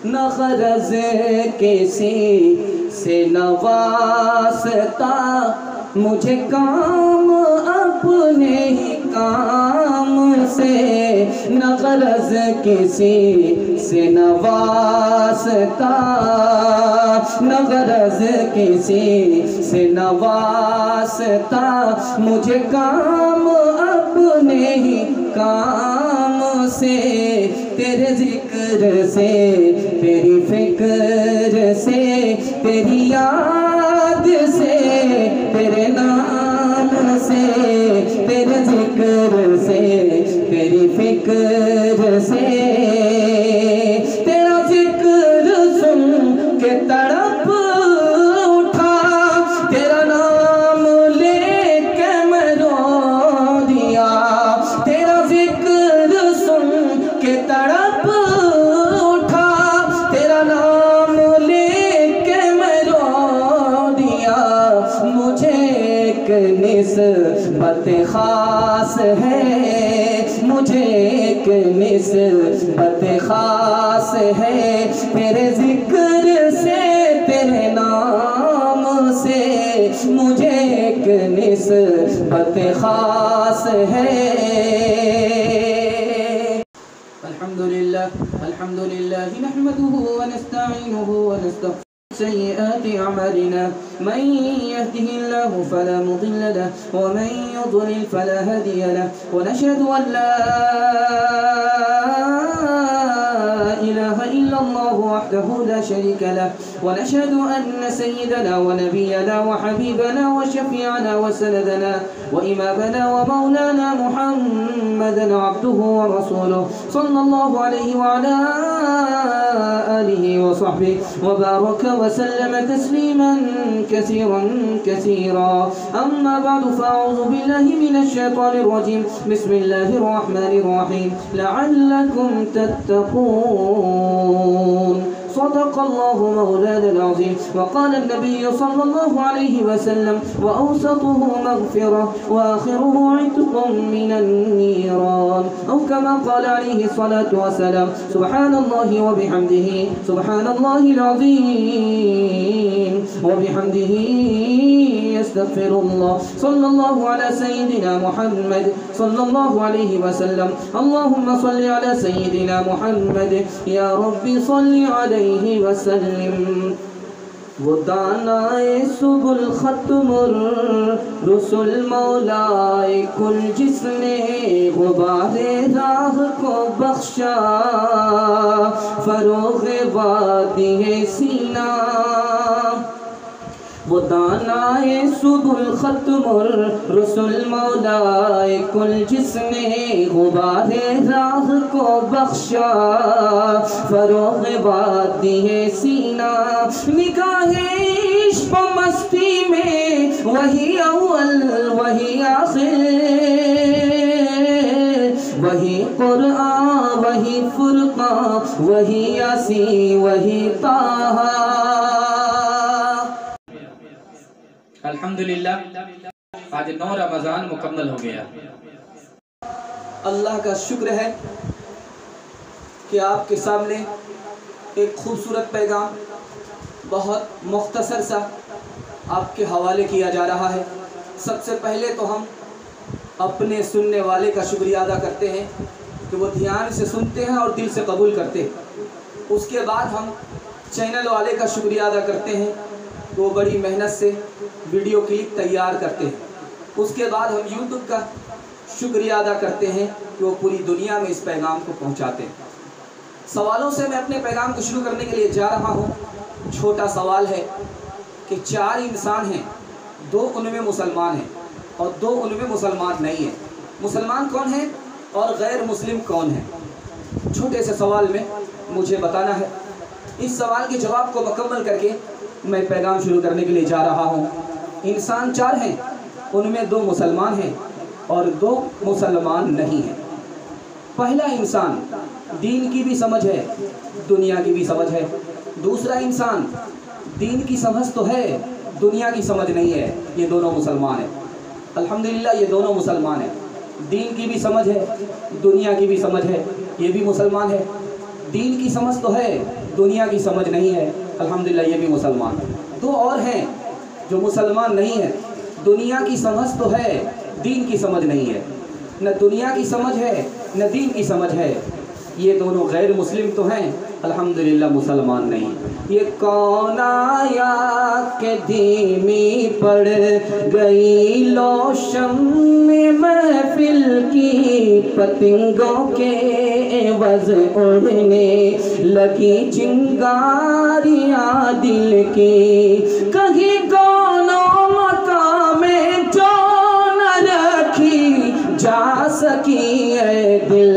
نہ غرض کسی سے نواستا مجھے کام اپنے ہی کام سے، نہ غرض کسی سے نواستا، نہ غرض کسی سے نواستا مجھے کام اپنے ہی کام سے، تیرے ذکر سے تیری فکر سے تیری یاد سے تیرے نام سے، تیرے ذکر سے تیری فکر سے، تیرا ذکر سن کے تڑپ اٹھا، تیرا نام لے کے میں رو دیا، تیرا ذکر سن کے تڑپ اٹھا، تیرا نام لے کے میں رو دیا، مجھے ایک نسبت خاص ہے، مجھے ایک نسبت خاص ہے، تیرے ذکر سے تیرے نام سے، مجھے ایک نسبت خاص ہے۔ الحمدللہ نحمده ونستعینه ونستغفره سيئات أعمالنا، من يهده الله فلا مضل له ومن يضلل فلا هادي له، ونشهد أن لا إله إلا الله وحده لا شريك له، ونشهد أن سيدنا ونبينا وحبيبنا وشفيعنا وسندنا وإمامنا ومولانا محمدا عبده ورسوله صلى الله عليه وعلى آله وصحبه وبارك وسلم تسليما كثيرا كثيرا، أما بعد فأعوذ بالله من الشيطان الرجيم، بسم الله الرحمن الرحيم، لعلكم تتقون، صدق الله مولانا العظيم، وقال النبي صلى الله عليه وسلم، وأوسطه مغفرة وآخره عتق من النيران، أو كما قال عليه الصلاة والسلام، سبحان الله وبحمده، سبحان الله العظيم وبحمده يستغفر الله، صلى الله على سيدنا محمد صلى الله عليه وسلم، اللهم صل على سيدنا محمد، يا رب صل عليه وسلم۔ وہ دانائے سبل ختم الرسل مولائے کل جس نے غبار راہ کو بخشا، فروغ وادی سینہ، وہ دانائے سبل ختم الرسل مولائے کل جس نے غبار راہ کو بخشا، فروغ وادی سینہ، نگاہ عشق و مستی میں وہی اول وہی آخر، وہی قرآن وہی فرقان وہی یاسین وہی طٰہٰ۔ الحمدللہ آج 9 رمضان مکمل ہو گیا۔ اللہ کا شکر ہے کہ آپ کے سامنے ایک خوبصورت پیغام بہت مختصر سا آپ کے حوالے کیا جا رہا ہے۔ سب سے پہلے تو ہم اپنے سننے والے کا شکریہ ادا کرتے ہیں کہ وہ دھیان سے سنتے ہیں اور دل سے قبول کرتے ہیں۔ اس کے بعد ہم چینل والے کا شکریہ ادا کرتے ہیں کہ وہ بڑی محنت سے ویڈیو کلپ تیار کرتے ہیں۔ اس کے بعد ہم یوٹیوب کا شکریہ ادا کرتے ہیں کہ وہ پوری دنیا میں اس پیغام کو پہنچاتے ہیں۔ سوالوں سے میں اپنے پیغام کو شروع کرنے کے لیے جا رہا ہوں۔ چھوٹا سوال ہے کہ 4 انسان ہیں، 2 ان میں مسلمان ہیں اور 2 ان میں مسلمان نہیں ہیں۔ مسلمان کون ہیں اور غیر مسلم کون ہیں؟ چھوٹے سے سوال میں مجھے بتانا ہے۔ اس سوال کے جواب کو مکمل کر کے میں پیغام شروع کرنے کے لیے جا رہا ہوں۔ انسان 4 ہیں، ان میں 2 مسلمان ہیں اور 2 مسلمان نہیں ہیں۔ پہلا انسان دین کی بھی سمجھ ہے، دنیا کی بھی سمجھ ہے۔ دوسرا انسان دین کی سمجھ تو ہے، دنیا کی سمجھ نہیں ہے۔ یہ دونوں مسلمان ہیں۔ الحمدللہ یہ دونوں مسلمان ہیں۔ دین کی بھی سمجھ ہے، دنیا کی بھی سمجھ ہے، یہ بھی مسلمان ہے۔ دین کی سمجھ تو ہے، دنیا کی سمجھ نہیں ہے، الحمدللہ یہ بھی مسلمان۔ دو اور ہیں جو مسلمان نہیں ہیں، دنیا کی سمجھ تو ہے، دین کی سمجھ نہیں ہے، نہ دنیا کی سمجھ ہے نہ دین کی سمجھ ہے، یہ دونوں غیر مسلم تو ہیں، الحمدللہ مسلمان نہیں۔ یہ کون آیا کہ دھیمی پڑ گئی لوشم میں محفل کی، پتنگوں کے عوض اڑنے لگی چنگاریاں دل کی، کہیں کونوں مقام جو نہ رکھی جا سکی اے دل،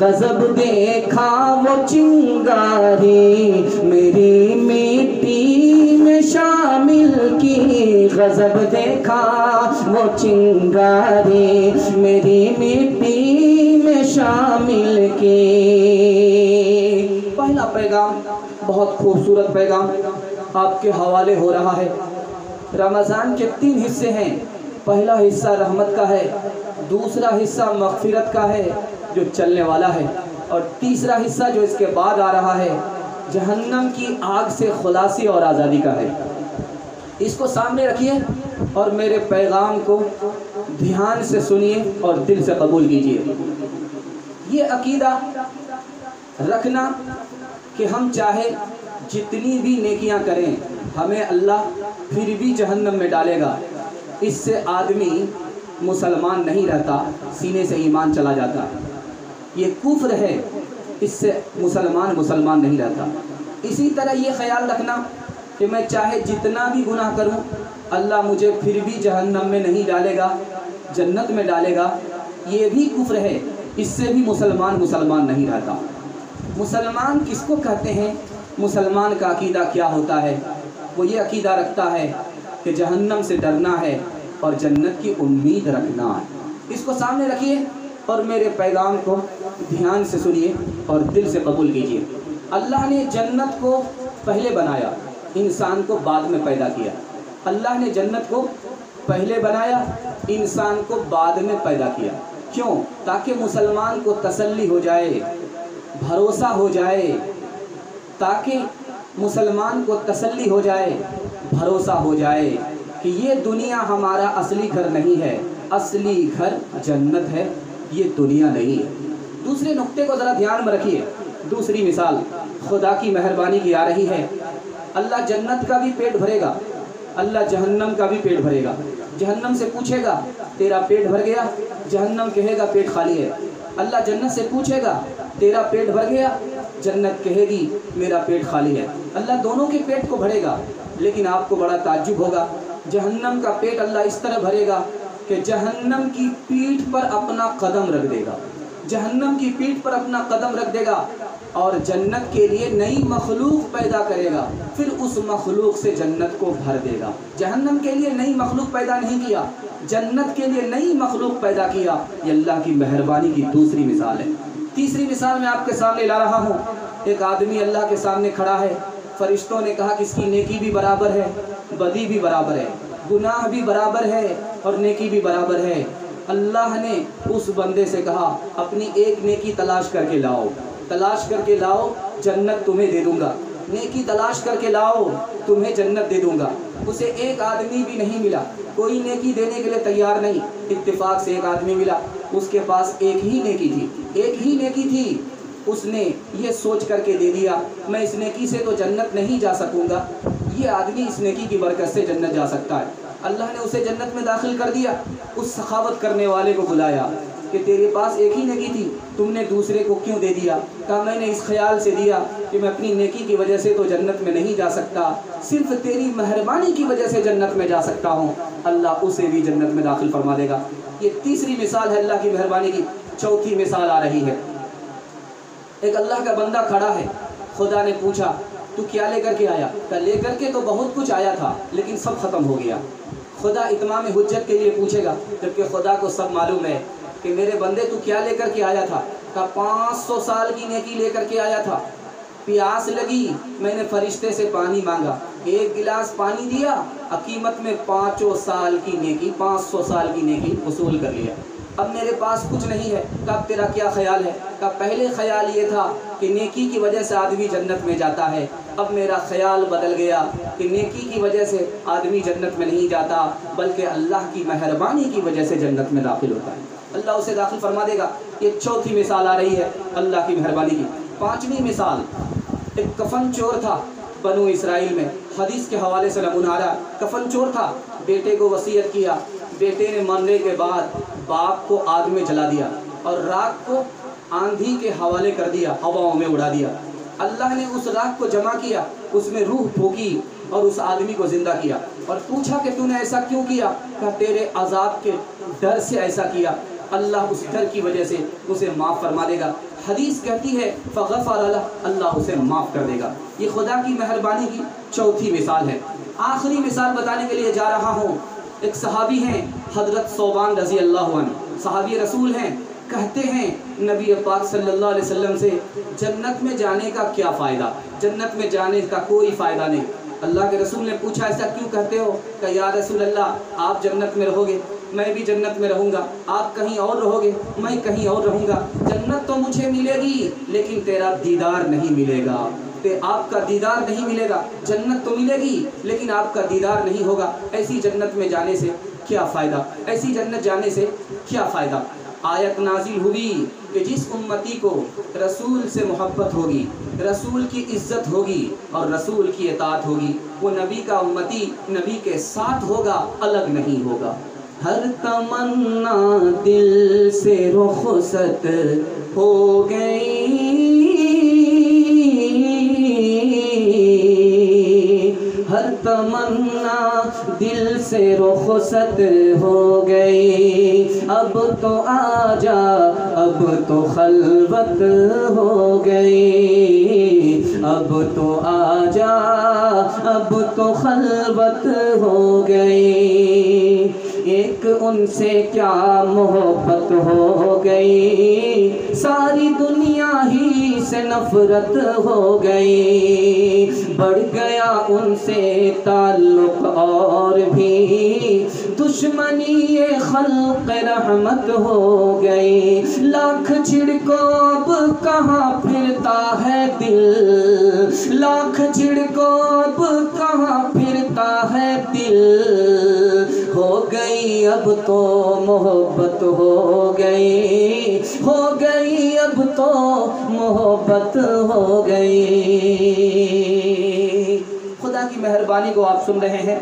غضب دیکھا وہ چنگاری میری مٹی میں شامل کی، غضب دیکھا وہ چنگاری میری مٹی میں شامل کی۔ پہلا پیغام بہت خوبصورت پیغام آپ کے حوالے ہو رہا ہے۔ رمضان کے 3 حصے ہیں، پہلا حصہ رحمت کا ہے، دوسرا حصہ مغفرت کا ہے جو چلنے والا ہے، اور تیسرا حصہ جو اس کے بعد آ رہا ہے جہنم کی آگ سے خلاصی اور آزادی کا ہے۔ اس کو سامنے رکھیے اور میرے پیغام کو دھیان سے سنیے اور دل سے قبول کیجیے۔ یہ عقیدہ رکھنا کہ ہم چاہے جتنی بھی نیکیاں کریں ہمیں اللہ پھر بھی جہنم میں ڈالے گا، اس سے آدمی مسلمان نہیں رہتا، سینے سے ایمان چلا جاتا ہے۔ یہ کفر ہے، اس سے مسلمان نہیں رہتا۔ اسی طرح یہ خیال رکھنا کہ میں چاہے جتنا بھی گناہ کروں اللہ مجھے پھر بھی جہنم میں نہیں ڈالے گا، جنت میں ڈالے گا، یہ بھی کفر ہے، اس سے بھی مسلمان نہیں رہتا۔ مسلمان کس کو کہتے ہیں؟ مسلمان کا عقیدہ کیا ہوتا ہے؟ وہ یہ عقیدہ رکھتا ہے کہ جہنم سے ڈرنا ہے اور جنت کی امید رکھنا ہے۔ اس کو سامنے رکھیے اور میرے پیغام کو دھیان سے سنیے اور دل سے قبول کیجیے۔ اللہ نے جنت کو پہلے بنایا، انسان کو بعد میں پیدا کیا۔ اللہ نے جنت کو پہلے بنایا، انسان کو بعد میں پیدا کیا۔ کیوں؟ تاکہ مسلمان کو تسلی ہو جائے، بھروسہ ہو جائے، تاکہ مسلمان کو تسلی ہو جائے، بھروسہ ہو جائے کہ یہ دنیا ہمارا اصلی گھر نہیں ہے، اصلی گھر جنت ہے، یہ دنیا نہیں ہے۔ دوسرے نقطے کو ذرا دھیان میں رکھیے۔ دوسری مثال خدا کی مہربانی کی آ رہی ہے۔ اللہ جنت کا بھی پیٹ بھرے گا، اللہ جہنم کا بھی پیٹ بھرے گا۔ جہنم سے پوچھے گا تیرا پیٹ بھر گیا؟ جہنم کہے گا پیٹ خالی ہے۔ اللہ جنت سے پوچھے گا تیرا پیٹ بھر گیا؟ جنت کہے گی میرا پیٹ خالی ہے۔ اللہ دونوں کے پیٹ کو بھرے گا، لیکن آپ کو بڑا تعجب ہوگا، جہنم کا پیٹ اللہ اس طرح بھرے گا کہ جہنم کی پیٹھ پر اپنا قدم رکھ دے گا، جہنم کی پیٹھ پر اپنا قدم رکھ دے گا اور جنت کے لیے نئی مخلوق پیدا کرے گا، پھر اس مخلوق سے جنت کو بھر دے گا۔ جہنم کے لیے نئی مخلوق پیدا نہیں کیا، جنت کے لیے نئی مخلوق پیدا کیا۔ یہ اللہ کی مہربانی کی دوسری مثال ہے۔ تیسری مثال میں آپ کے سامنے لا رہا ہوں۔ ایک آدمی اللہ کے سامنے کھڑا ہے، فرشتوں نے کہا کہ اس کی نیکی بھی برابر ہے، بدی بھی برابر ہے، گناہ بھی برابر ہے اور نیکی بھی برابر ہے۔ اللہ نے اس بندے سے کہا اپنی ایک نیکی تلاش کر کے لاؤ، تلاش کر کے لاؤ، جنت تمہیں دے دوں گا۔ نیکی تلاش کر کے لاؤ، تمہیں جنت دے دوں گا۔ اسے ایک آدمی بھی نہیں ملا، کوئی نیکی دینے کے لیے تیار نہیں، اتفاق سے ایک آدمی ملا، اس کے پاس ایک ہی نیکی تھی، ایک ہی نیکی تھی۔ اس نے یہ سوچ کر کے دے دیا میں اس نیکی سے تو جنت نہیں جا سکوں گا، یہ آدمی اس نیکی کی برکت سے جنت جا سکتا ہے۔ اللہ نے اسے جنت میں داخل کر دیا۔ اس سخاوت کرنے والے کو بلایا کہ تیرے پاس ایک ہی نیکی تھی، تم نے دوسرے کو کیوں دے دیا؟ کہا میں نے اس خیال سے دیا کہ میں اپنی نیکی کی وجہ سے تو جنت میں نہیں جا سکتا، صرف تیری مہربانی کی وجہ سے جنت میں جا سکتا ہوں۔ اللہ اسے بھی جنت میں داخل فرما دے گا۔ یہ تیسری مثال ہے اللہ کی مہربانی کی۔ چوتھی مثال آ رہی ہے۔ ایک اللہ کا بندہ کھڑا ہے، خدا نے پوچھا تو کیا لے کر کے آیا؟ کہا لے کر کے تو بہت کچھ آیا تھا لیکن سب ختم ہو گیا۔ خدا اتمام حجت کے لیے پوچھے گا، جبکہ خدا کو سب معلوم ہے کہ میرے بندے تو کیا لے کر کے آیا تھا؟ کہا 500 سال کی نیکی لے کر کے آیا تھا، پیاس لگی میں نے فرشتے سے پانی مانگا، ایک گلاس پانی دیا، قیمت میں 5 سال کی نیکی، 500 سال کی نیکی وصول کر لیا۔ اب میرے پاس کچھ نہیں ہے۔ کہا تیرا کیا خیال ہے؟ کہا پہلے خیال یہ تھا کہ نیکی کی وجہ سے آدمی جنت میں جاتا ہے، اب میرا خیال بدل گیا کہ نیکی کی وجہ سے آدمی جنت میں نہیں جاتا بلکہ اللہ کی مہربانی کی وجہ سے جنت میں داخل ہوتا ہے، اللہ اسے داخل فرما دے گا۔ یہ چوتھی مثال آ رہی ہے اللہ کی مہربانی کی۔ پانچویں مثال، ایک کفن چور تھا بنو اسرائیل میں، حدیث کے حوالے سے نمونہ آ رہا ہے۔ کفن چور تھا، بیٹے کو وصیت کیا، بیٹے نے مرنے کے بعد باپ کو آگ میں جلا دیا اور راکھ کو آندھی کے حوالے کر دیا، ہواؤں میں اڑا دیا۔ اللہ نے اس راکھ کو جمع کیا، اس میں روح پھونکی اور اس آدمی کو زندہ کیا اور پوچھا کہ تو نے ایسا کیوں کیا؟ کہا تیرے عذاب کے ڈر سے ایسا کیا۔ اللہ اس ڈر کی وجہ سے اسے معاف فرما دے گا۔ حدیث کہتی ہے فغفر لہ، اللہ اسے معاف کر دے گا۔ یہ خدا کی مہربانی کی چوتھی مثال ہے۔ آخری مثال بتانے کے لیے جا رہا ہوں۔ ایک صحابی ہیں حضرت ثوبان رضی اللہ عنہ، صحابی رسول ہیں، کہتے ہیں نبی پاک صلی اللہ علیہ وسلم سے جنت میں جانے کا کیا فائدہ؟ جنت میں جانے کا کوئی فائدہ نہیں۔ اللہ کے رسول نے پوچھا ایسا کیوں کہتے ہو؟ کہ یا رسول اللہ آپ جنت میں رہو گے، میں بھی جنت میں رہوں گا، آپ کہیں اور رہو گے، میں کہیں اور رہوں گا، جنت تو مجھے ملے گی لیکن تیرا دیدار نہیں ملے گا، آپ کا دیدار نہیں ملے گا۔ جنت تو ملے گی لیکن آپ کا دیدار نہیں ہوگا۔ ایسی جنت میں جانے سے کیا فائدہ؟ ایسی جنت جانے سے کیا فائدہ؟ آیت نازل ہوئی کہ جس امتی کو رسول سے محبت ہوگی، رسول کی عزت ہوگی اور رسول کی اطاعت ہوگی، وہ نبی کا امتی نبی کے ساتھ ہوگا، الگ نہیں ہوگا۔ ہر تمنا دل سے رخصت ہو گئی، ہر تمنا دل سے رخصت ہو گئی، اب تو آجا اب تو خلوت ہو گئی، اب تو آجا اب تو خلوت ہو گئی، ایک ان سے کیا محبت ہو گئی، ساری دنیا ہی سے نفرت ہو گئی، بڑھ گیا ان سے تعلق اور بھی دشمنی خلق رحمت ہو گئی، لاکھ چھڑکو اب کہاں پھرتا ہے دل، لاکھ چھڑکو اب کہاں پھرتا ہے دل، ہو گئی اب تو محبت ہو گئی، ہو گئی اب تو محبت ہو گئی۔ خدا کی مہربانی کو آپ سن رہے ہیں،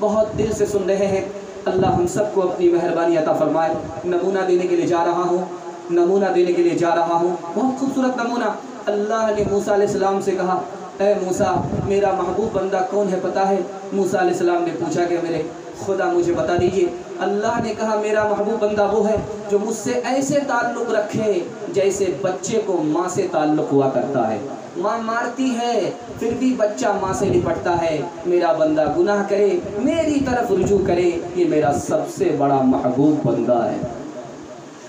بہت دل سے سن رہے ہیں۔ اللہ ہم سب کو اپنی مہربانی عطا فرمائے۔ نمونہ دینے کے لیے جا رہا ہوں، نمونہ دینے کے لیے جا رہا ہوں، بہت خوبصورت نمونہ۔ اللہ نے موسیٰ علیہ السلام سے کہا اے موسیٰ میرا محبوب بندہ کون ہے پتہ ہے؟ موسیٰ علیہ السلام نے پوچھا کہ میرے خدا مجھے بتا دیجئے۔ اللہ نے کہا میرا محبوب بندہ وہ ہے جو مجھ سے ایسے تعلق رکھے جیسے بچے کو ماں سے تعلق ہوا کرتا ہے، ماں مارتی ہے پھر بھی بچہ ماں سے لپٹتا ہے، میرا بندہ گناہ کرے میری طرف رجوع کرے، یہ میرا سب سے بڑا محبوب بندہ ہے۔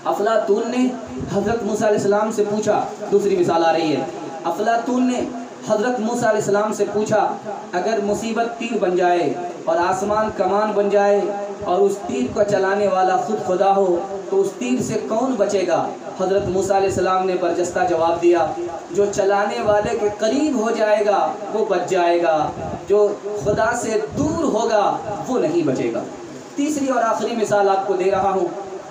افلاطون نے حضرت موسیٰ علیہ السلام سے پوچھا، دوسری مثال آ رہی ہے، افلاطون نے حضرت موسیٰ علیہ السلام سے پوچھا اگر مصیبت تیر بن جائے اور آسمان کمان بن جائے اور اس تیر کو چلانے والا خود خدا ہو تو اس تیر سے کون بچے گا؟ حضرت موسیٰ علیہ السلام نے برجستہ جواب دیا جو چلانے والے کے قریب ہو جائے گا وہ بچ جائے گا، جو خدا سے دور ہوگا وہ نہیں بچے گا۔ تیسری اور آخری مثال آپ کو دے رہا ہوں۔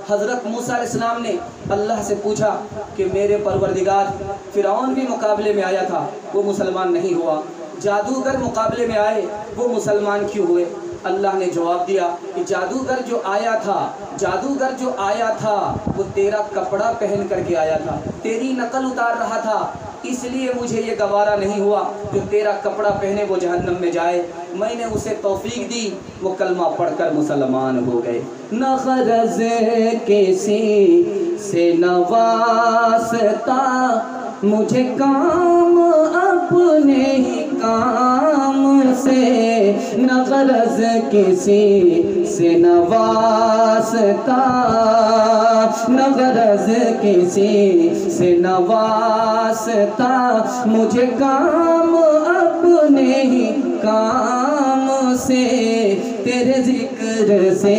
حضرت موسیٰ علیہ السلام نے اللہ سے پوچھا کہ میرے پروردگار فرعون بھی مقابلے میں آیا تھا وہ مسلمان نہیں ہوا، جادوگر مقابلے میں آئے وہ مسلمان کیوں ہوئے؟ اللہ نے جواب دیا کہ جادوگر جو آیا تھا وہ تیرا کپڑا پہن کر کے آیا تھا، تیری نقل اتار رہا تھا، اس لیے مجھے یہ گوارا نہیں ہوا جو تیرا کپڑا پہنے وہ جہنم میں جائے، میں نے اسے توفیق دی وہ کلمہ پڑھ کر مسلمان ہو گئے۔ نہ غرض کسی سے نہ واسطہ مجھے کام اپنے ہی کام سے، نہ غرض کسی سے نہ واسطہ، نہ غرض کسی سے نہ واسطہ مجھے کام اپنے ہی کام سے، تیرے ذکر سے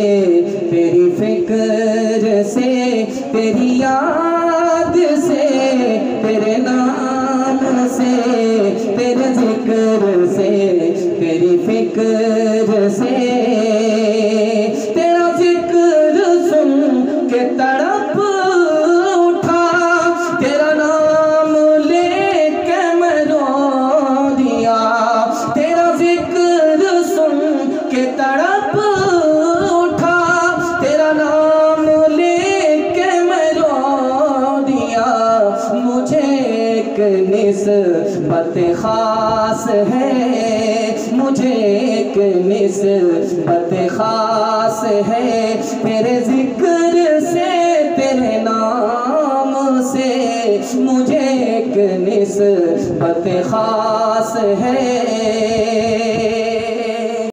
تیری فکر سے تیری یاد سے تیرے نام ذکر سے تیرا ذکر سن کے تڑپ اٹھا تیرا نام لے کے میں رو دیا تیرا ذکر سن کے تڑپ اٹھا تیرا نام لے کے میں رو دیا مجھے ایک نسبت خاص ہے مجھے ایک نسبت خاص ہے تیرے ذکر سے تیرے نام سے مجھے ایک نسبت خاص ہے